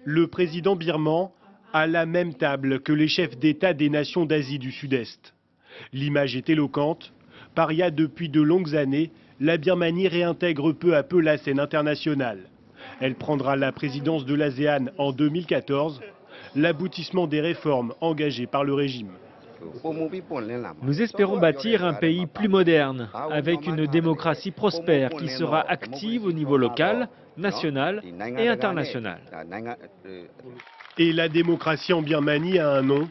Le président birman à la même table que les chefs d'État des nations d'Asie du Sud-Est. L'image est éloquente. Paria depuis de longues années, la Birmanie réintègre peu à peu la scène internationale. Elle prendra la présidence de l'ASEAN en 2014, l'aboutissement des réformes engagées par le régime. Nous espérons bâtir un pays plus moderne, avec une démocratie prospère qui sera active au niveau local, national et international. Et la démocratie en Birmanie a un nom,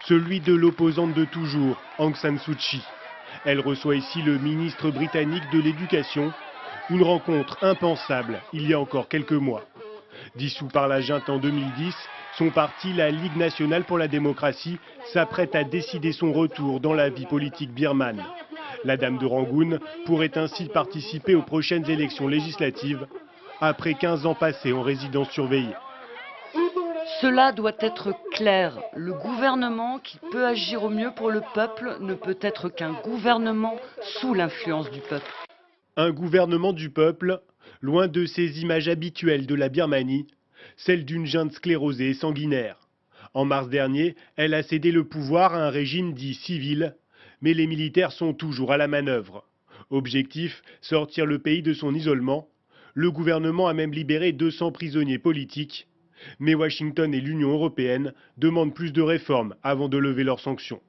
celui de l'opposante de toujours, Aung San Suu Kyi. Elle reçoit ici le ministre britannique de l'Éducation, une rencontre impensable il y a encore quelques mois. Dissous par la junte en 2010, son parti, la Ligue nationale pour la démocratie, s'apprête à décider son retour dans la vie politique birmane. La dame de Rangoon pourrait ainsi participer aux prochaines élections législatives, après 15 ans passés en résidence surveillée. Cela doit être clair. Le gouvernement qui peut agir au mieux pour le peuple ne peut être qu'un gouvernement sous l'influence du peuple. Un gouvernement du peuple, loin de ces images habituelles de la Birmanie, celle d'une junte sclérosée et sanguinaire. En mars dernier, elle a cédé le pouvoir à un régime dit civil, mais les militaires sont toujours à la manœuvre. Objectif, sortir le pays de son isolement. Le gouvernement a même libéré 200 prisonniers politiques. Mais Washington et l'Union européenne demandent plus de réformes avant de lever leurs sanctions.